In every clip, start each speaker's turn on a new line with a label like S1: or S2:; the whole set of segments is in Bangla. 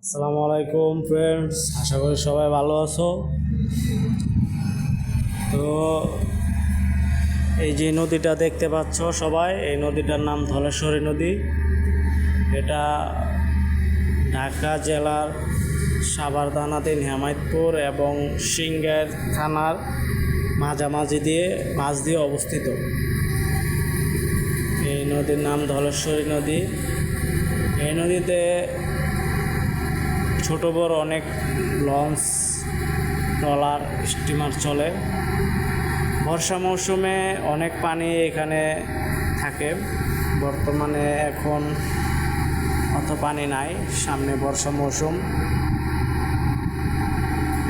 S1: আসসালামু আলাইকুম ফ্রেন্ডস, আশা করি সবাই ভালো আছো। তো এই যে নদীটা দেখতে পাচ্ছ সবাই, এই নদীটার নাম ধলেশ্বরী নদী। এটা ঢাকা জেলার সাভার থানাধীন হেমায়েতপুর এবং সিংগাইর থানার মাঝামাঝি দিয়ে মাঝ দিয়ে অবস্থিত। এই নদীর নাম ধলেশ্বরী নদী। এই নদীতে ছোট বড় অনেক লঞ্চ, ট্রলার, স্টিমার চলে। বর্ষা মৌসুমে অনেক পানি এখানে থাকে। বর্তমানে এখন অত পানি নাই, সামনে বর্ষা মৌসুম,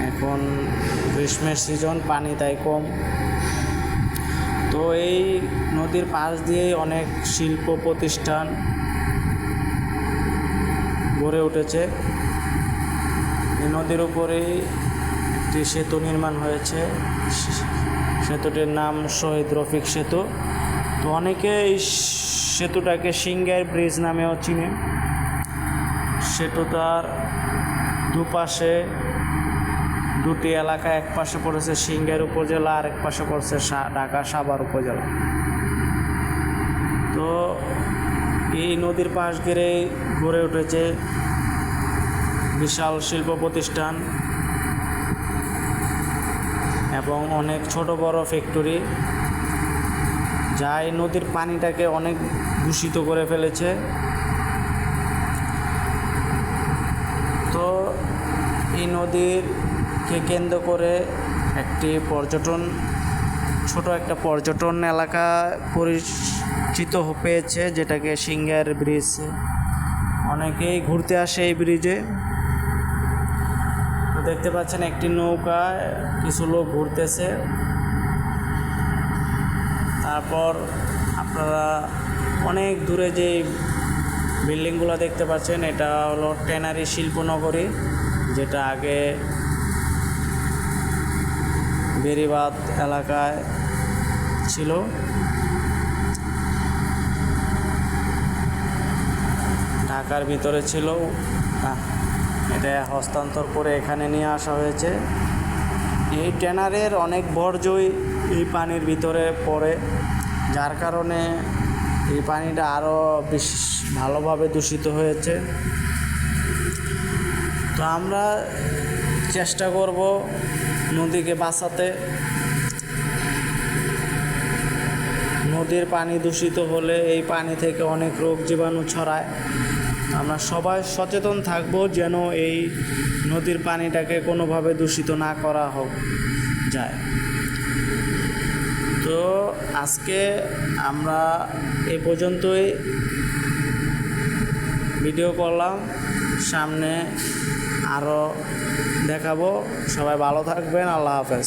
S1: এখন গ্রীষ্মের সিজন, পানি তাই কম। তো এই নদীর পাশ দিয়েই অনেক শিল্প প্রতিষ্ঠান গড়ে উঠেছে। এই নদীর উপরেই একটি সেতু নির্মাণ হয়েছে। সেতুটির নাম শহীদ রফিক সেতু। তো অনেকে এই সেতুটাকে সিংগাইর ব্রিজ নামেও চিনে। সেতুটার দুপাশে দুটি এলাকা, এক পাশে পড়েছে সিংগাইর উপজেলা, আর এক পাশে পড়ছে ঢাকা সাভার উপজেলা। তো এই নদীর পাশ ঘিরে গড়ে উঠেছে বিশাল শিল্প প্রতিষ্ঠান এবং অনেক ছোট বড় ফ্যাক্টরি, যা এই নদীর পানিটাকে অনেক দূষিত করে ফেলেছে। তো এই নদীকে কেন্দ্র করে একটি ছোট একটা পর্যটন এলাকা পরিচিত পেয়েছে, যেটাকে সিংগাইর ব্রিজ। অনেকেই ঘুরতে আসে এই ব্রিজে। তো দেখতে পাচ্ছেন একটি নৌকায় কিছু লোক ঘুরতেছে। তারপর আপনারা অনেক দূরে যে বিল্ডিংগুলো দেখতে পাচ্ছেন, এটা হলো ট্যানারি শিল্পনগরী, যেটা আগে বেড়িবাঁধ এলাকায় ছিল। ঢাকার ভিতরে ছিল, এটা হস্তান্তর করে এখানে নিয়ে আসা হয়েছে। এই ট্যানারের অনেক বর্জ্যই এই পানির ভিতরে পড়ে, যার কারণে এই পানিটা আরও বেশি ভালোভাবে দূষিত হয়েছে। তো আমরা চেষ্টা করব নদীকে বাঁচাতে। নদীর পানি দূষিত হলে এই পানি থেকে অনেক রোগ জীবাণু ছড়ায়। আমরা সবাই সচেতন থাকব যেন এই নদীর পানিটাকে কোনোভাবে দূষিত না করা যায়। তো আজকে আমরা এ পর্যন্তই ভিডিও করলাম, সামনে আরও দেখাবো। সবাই ভালো থাকবেন, আল্লাহ হাফেজ।